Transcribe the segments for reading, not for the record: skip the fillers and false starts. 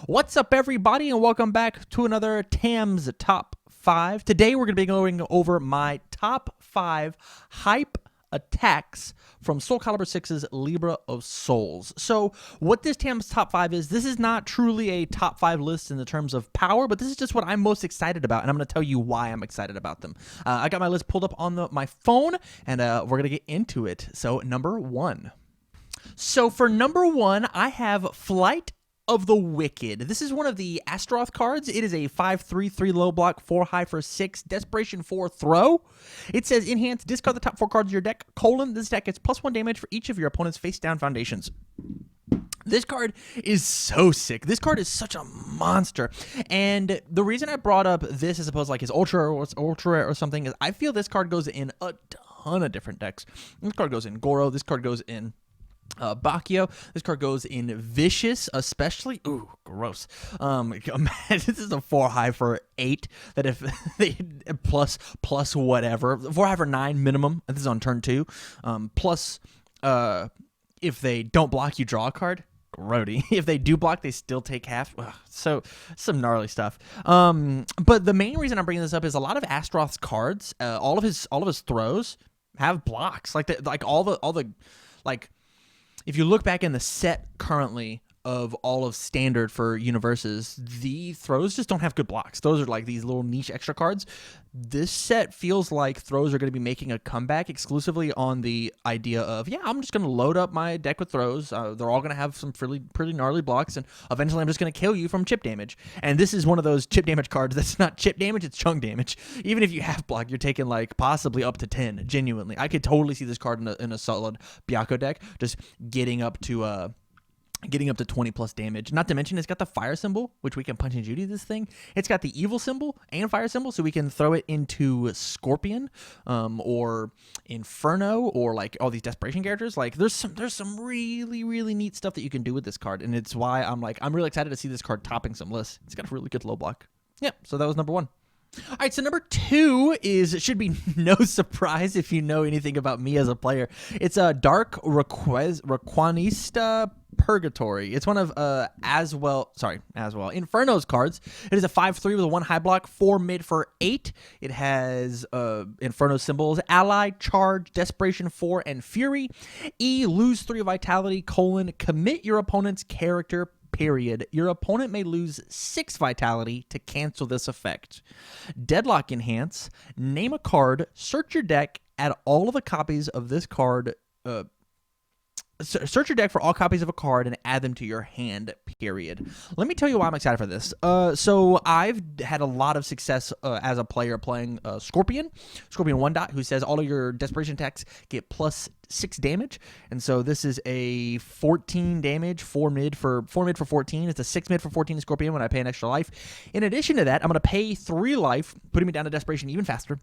What's up, everybody, and welcome back to another Tam's Top 5. Today, we're going to be going over my top 5 hype attacks from Soul Calibur 6's Libra of Souls. So, what this Tam's Top 5 is, this is not truly a top 5 list in the terms of power, but this is just what I'm most excited about, and I'm going to tell you why I'm excited about them. I got my list pulled up on my phone, and we're going to get into it. So, number 1. So, for number 1, I have Flight of the Wicked. This is one of the Astaroth cards. It is a 5/3, 3 low block, 4 high for 6, Desperation 4 throw. It says enhance, discard the top 4 cards of your deck, this deck gets +1 damage for each of your opponent's face down foundations. This card is so sick. This card is such a monster. And the reason I brought up this as opposed to like his Ultra or something is I feel this card goes in a ton of different decks. This card goes in Goro. This card goes in Bakio. This card goes in Vicious, especially. Ooh, gross. This is a 4 high for 8. That if they plus whatever 4 high for 9 minimum. This is on turn 2. Plus, if they don't block, you draw a card. Grody. If they do block, they still take half. Ugh, so some gnarly stuff. But the main reason I'm bringing this up is a lot of Astaroth's cards. All of his throws have blocks. Like all the if you look back in the set currently of all of standard for universes, the throws just don't have good blocks. Those are like these little niche extra cards. This set feels like throws are going to be making a comeback exclusively on the idea of, yeah, I'm just going to load up my deck with throws. They're all going to have some pretty gnarly blocks, and eventually I'm just going to kill you from chip damage. And this is one of those chip damage cards that's not chip damage, it's chunk damage. Even if you have block, you're taking like possibly up to 10, genuinely. I could totally see this card in a solid Byakko deck, just getting up to 20 plus damage. Not to mention, it's got the fire symbol, which we can punch and Judy this thing. It's got the evil symbol and fire symbol, so we can throw it into Scorpion, or Inferno, or like all these desperation characters. Like there's some really neat stuff that you can do with this card, and it's why I'm really excited to see this card topping some lists. It's got a really good low block. Yeah, so that was number 1. All right, so number 2 should be no surprise if you know anything about me as a player. It's a Dark Requanista Purgatory. It's one of Inferno's cards. It is a 5/3 with a 1 high block, 4 mid for 8. It has Inferno symbols: Ally, Charge, Desperation 4, and Fury. Lose 3 vitality, commit your opponent's character, period. Your opponent may lose 6 vitality to cancel this effect. Deadlock enhance. Name a card, search your deck, add all of the copies of this card. Search your deck for all copies of a card and add them to your hand, period. Let me tell you why I'm excited for this. So I've had a lot of success as a player playing Scorpion 1 who says all of your desperation attacks get +6 damage. And so this is a 14 damage, 4 mid for 14. It's a 6 mid for 14 Scorpion when I pay an extra life. In addition to that, I'm going to pay 3 life, putting me down to desperation even faster.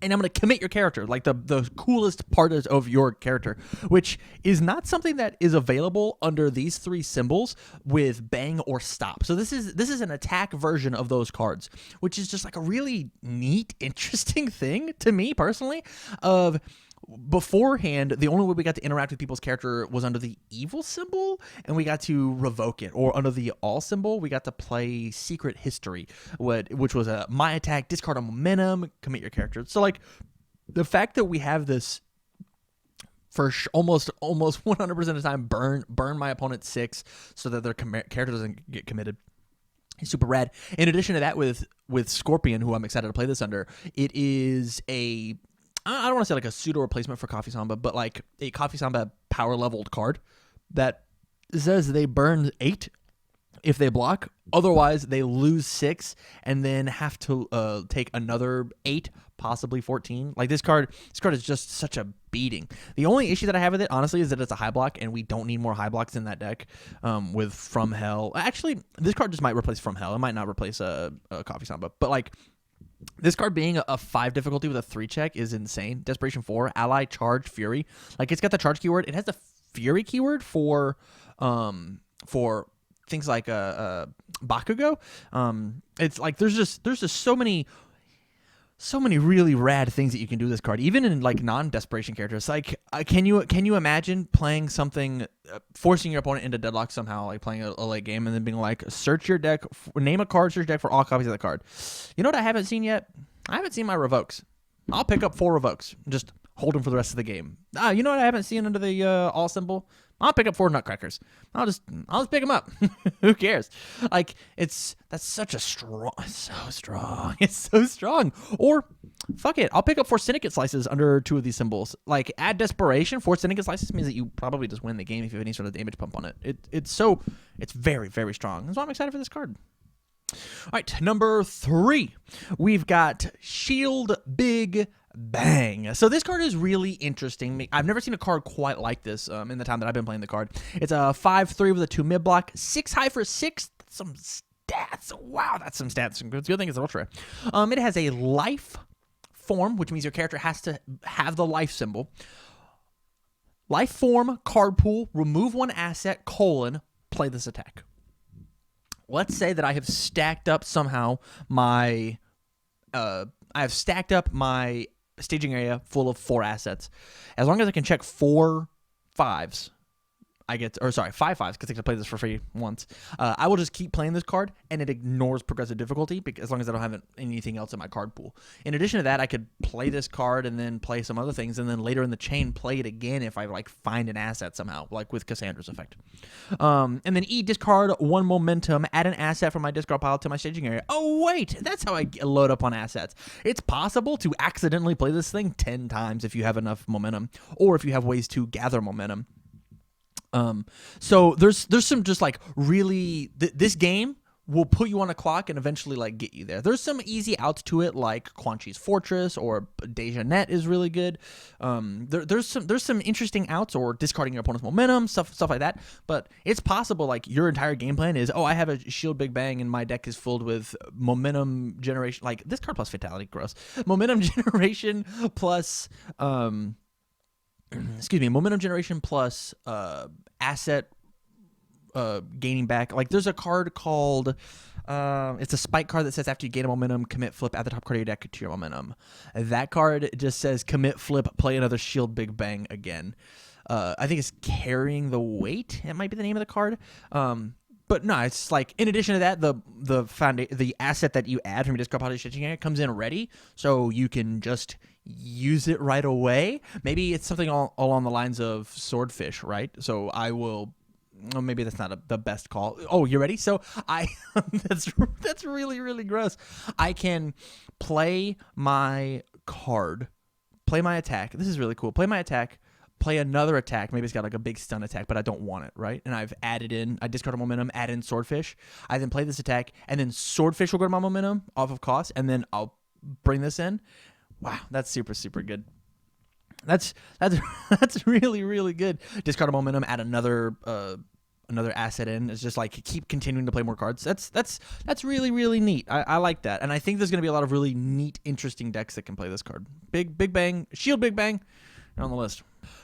And I'm going to commit your character, like the coolest part of your character, which is not something that is available under these 3 symbols with Bang or Stop. So this is an attack version of those cards, which is just like a really neat, interesting thing to me personally. Beforehand, the only way we got to interact with people's character was under the evil symbol, and we got to revoke it. Or under the all symbol, we got to play Secret History, which was a my attack, discard a momentum, commit your character. So like the fact that we have this for almost 100% of the time burn my opponent 6 so that their character doesn't get committed. It's super rad. In addition to that, with Scorpion, who I'm excited to play this under, it is I don't want to say like a pseudo replacement for Coffee Samba, but like a Coffee Samba power leveled card that says they burn 8 if they block. Otherwise, they lose 6 and then have to take another 8, possibly 14. Like this card is just such a beating. The only issue that I have with it, honestly, is that it's a high block, and we don't need more high blocks in that deck. With From Hell, actually, this card just might replace From Hell. It might not replace a Coffee Samba, but like. This card being a 5 difficulty with a 3 check is insane. Desperation 4, Ally, Charge, Fury. Like, it's got the Charge keyword. It has the Fury keyword for things like Bakugo. It's like there's just so many So many really rad things that you can do with this card, even in like non-desperation characters. Like, can you imagine playing something, forcing your opponent into deadlock somehow, like playing a late game and then being like, search your deck, name a card, search your deck for all copies of the card. You know what I haven't seen yet? I haven't seen my revokes. I'll pick up 4 revokes, just hold them for the rest of the game. You know what I haven't seen under the all symbol? I'll pick up 4 nutcrackers. I'll just pick them up. Who cares? Like, that's such a strong, so strong. It's so strong. Or fuck it, I'll pick up 4 syndicate slices under 2 of these symbols. Like, add desperation. 4 syndicate slices means that you probably just win the game if you have any sort of damage pump on it. It's very, very strong. That's why I'm excited for this card. All right, number 3, we've got Shield Big Bang. So this card is really interesting. I've never seen a card quite like this in the time that I've been playing the card. It's a 5/3 with a 2 mid block, 6 high for 6. That's some stats. Wow, that's some stats. It's a good thing it's ultra. It has a life form, which means your character has to have the life symbol. Life form, card pool, remove 1 asset, play this attack. Let's say that I have stacked up somehow my staging area full of 4 assets. As long as I can check 4 5s, I get, or sorry, 5 5s, because I can play this for free once. I will just keep playing this card, and it ignores progressive difficulty, because as long as I don't have anything else in my card pool. In addition to that, I could play this card and then play some other things, and then later in the chain play it again if I like find an asset somehow, like with Cassandra's effect. And then discard 1 momentum, add an asset from my discard pile to my staging area. Oh wait, that's how I load up on assets. It's possible to accidentally play this thing 10 times if you have enough momentum, or if you have ways to gather momentum. So there's some just like really, this game will put you on a clock and eventually like get you there. There's some easy outs to it, like Quan Chi's Fortress or Deja Net is really good. There's some interesting outs, or discarding your opponent's momentum, stuff like that. But it's possible like your entire game plan is, I have a Shield Big Bang and my deck is filled with momentum generation, like this card plus fatality, gross. Momentum generation plus momentum generation plus asset gaining back. Like there's a card called it's a spike card that says after you gain a momentum, commit flip, add the top card of your deck to your momentum. That card just says commit flip, play another Shield Big Bang again. I think it's Carrying the Weight. It might be the name of the card. But no, it's like, in addition to that, the asset that you add from your discard pile to staging area comes in ready, so you can just use it right away. Maybe it's something along the lines of Swordfish, right? So I will. Oh, maybe that's not the best call. Oh, you ready? So that's really, really gross. I can play my card, play my attack. This is really cool. Play my attack. Play another attack. Maybe it's got like a big stun attack, but I don't want it, right? And I've added in, I discard a momentum, add in Swordfish. I then play this attack, and then Swordfish will go to my momentum off of cost, and then I'll bring this in. Wow, that's super, super good. That's really, really good. Discard a momentum, add another asset in. It's just like keep continuing to play more cards. That's really, really neat. I like that, and I think there's gonna be a lot of really neat, interesting decks that can play this card. Big Bang, Shield Big Bang, you're on the list.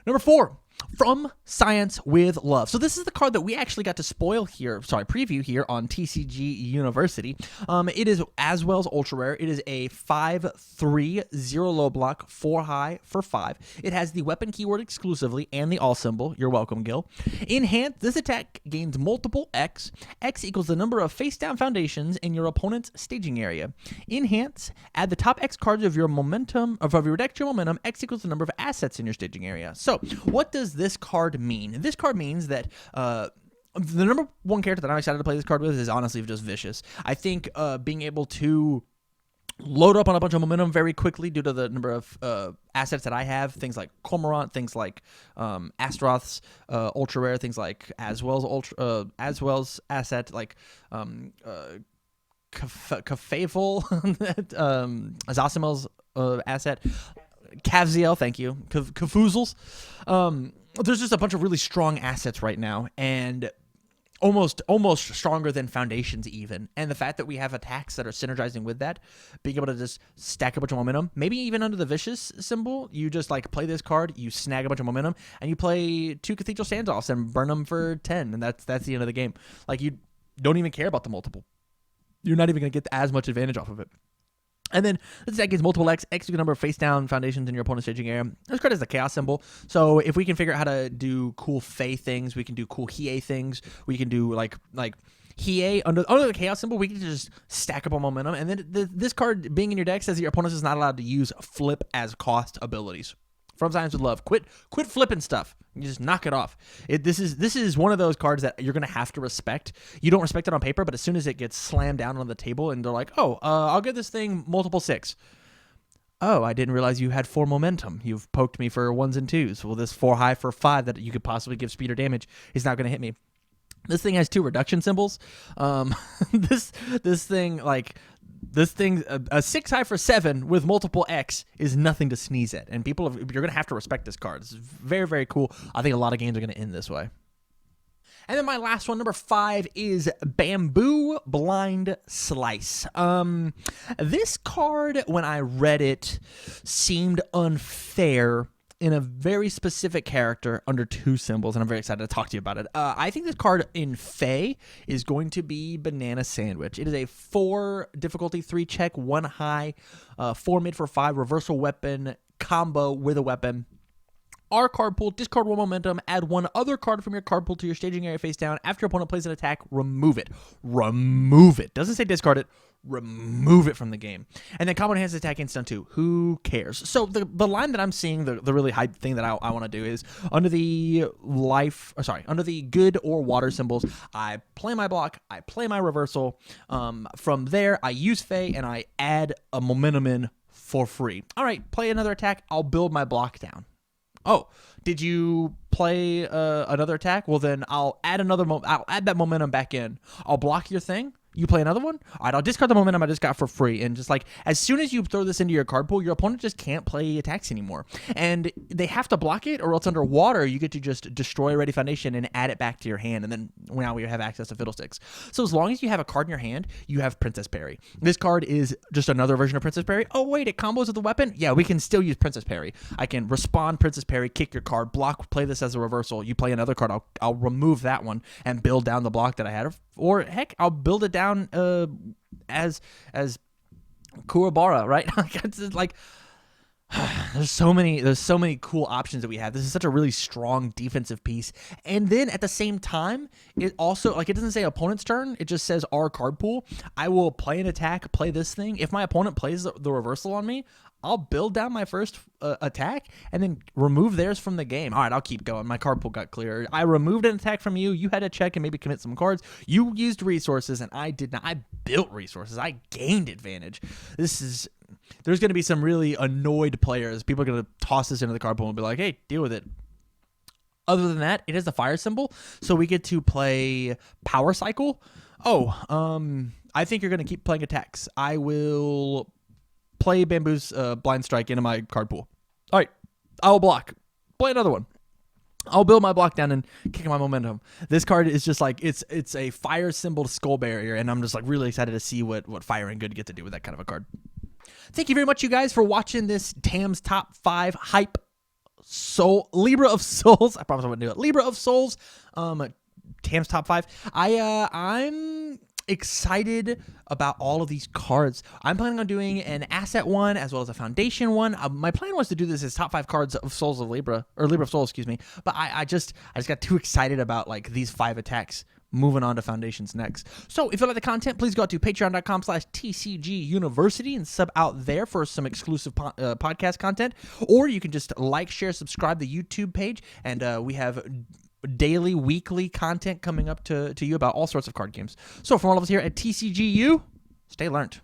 Number 4, From Science with Love. So this is the card that we actually got to preview here on TCG University. It is Aswell's Ultra Rare. It is a 5/3, 0 low block, 4 high for 5. It has the weapon keyword exclusively and the all symbol. You're welcome, Gil. Enhance, this attack gains multiple X. X equals the number of face-down foundations in your opponent's staging area. Enhance, add the top X cards of your deck to your momentum. X equals the number of assets in your staging area. So what does this card mean? This card means that the number 1 character that I'm excited to play this card with is honestly just Vicious. I think being able to load up on a bunch of momentum very quickly due to the number of assets that I have, things like Cormorant, things like Astaroth's Ultra Rare, things like Aswell's asset, like Kafafel, Zasamel's asset, Cavziel, thank you, Kafuzels. There's just a bunch of really strong assets right now, and almost stronger than Foundations even. And the fact that we have attacks that are synergizing with that, being able to just stack a bunch of momentum, maybe even under the Vicious symbol, you just like play this card, you snag a bunch of momentum, and you play 2 Cathedral Standoffs and burn them for 10, and that's the end of the game. Like, you don't even care about the multiple. You're not even going to get as much advantage off of it. And then this deck gains multiple X. X equals the number of face down foundations in your opponent's staging area. This card is the chaos symbol. So if we can figure out how to do cool Fey things, we can do cool Hiei things. We can do like Hiei under the chaos symbol. We can just stack up on momentum. And then this card being in your deck says that your opponent is not allowed to use flip as cost abilities. From Science with Love, quit flipping stuff. You just knock it off. This is one of those cards that you're gonna have to respect. You don't respect it on paper, but as soon as it gets slammed down on the table, and they're like, "Oh, I'll give this thing multiple 6." Oh, I didn't realize you had 4 momentum. You've poked me for 1s and 2s. Well, this 4 high for 5 that you could possibly give speed or damage is not gonna hit me. This thing has 2 reduction symbols. This thing, a 6 high for 7 with multiple X is nothing to sneeze at. And you're going to have to respect this card. It's very, very cool. I think a lot of games are going to end this way. And then my last one, number 5, is Bamboo Blind Slice. This card, when I read it, seemed unfair in a very specific character under 2 symbols, and I'm very excited to talk to you about it. I think this card in Fey is going to be Banana Sandwich. It is a 4 difficulty, 3 check, 1 high, 4 mid for 5, reversal weapon combo with a weapon. Our card pool, discard 1 momentum, add 1 other card from your card pool to your staging area face down. After your opponent plays an attack, remove it. Remove it. Doesn't say discard it. Remove it from the game. And then combo enhanced attack instant 2. Who cares? So the line that I'm seeing, the really hype thing that I want to do is under the good or water symbols, I play my block, I play my reversal. From there, I use Fey and I add a momentum in for free. All right, play another attack. I'll build my block down. Oh, did you play another attack? Well, then I'll add I'll add that momentum back in. I'll block your thing. You play another one? All right, I'll discard the momentum I just got for free. And just like, as soon as you throw this into your card pool, your opponent just can't play attacks anymore. And they have to block it, or else underwater, you get to just destroy a ready foundation and add it back to your hand. And then now we have access to Fiddlesticks. So as long as you have a card in your hand, you have Princess Parry. This card is just another version of Princess Parry. Oh, wait, it combos with the weapon? Yeah, we can still use Princess Parry. I can respond Princess Parry, kick your card, block, play this as a reversal. You play another card, I'll remove that one and build down the block that I had. Or heck, I'll build it down as Kurabara, right? It's like there's so many cool options that we have. This is such a really strong defensive piece. And then at the same time, it also, like, it doesn't say opponent's turn, it just says our card pool. I will play an attack, play this thing. If my opponent plays the reversal on me, I'll build down my first attack and then remove theirs from the game. All right, I'll keep going. My card pool got clearer. I removed an attack from you. You had to check and maybe commit some cards. You used resources, and I did not. I built resources. I gained advantage. There's going to be some really annoyed players. People are going to toss this into the card pool and be like, hey, deal with it. Other than that, it is the fire symbol, so we get to play Power Cycle. I think you're going to keep playing attacks. I will play Bamboo's Blind Strike into my card pool. All right, I'll block. Play another one. I'll build my block down and kick my momentum. This card is just like, it's a fire symbol skull barrier, and I'm just like really excited to see what Fire and Good get to do with that kind of a card. Thank you very much, you guys, for watching this Tam's Top 5 Hype Libra of Souls. I promise I wouldn't do it. Libra of Souls. Tam's Top 5. I'm excited about all of these cards. I'm planning on doing an asset one as well as a foundation one. My plan was to do this as top 5 cards of Souls of Libra, or Libra of Souls, excuse me. But I just got too excited about like these 5 attacks. Moving on to foundations next. So if you like the content, please go out to patreon.com/TCG University and sub out there for some exclusive podcast content. Or you can just like, share, subscribe to the YouTube page, and we have daily, weekly content coming up to you about all sorts of card games. So from all of us here at TCGU, stay learned.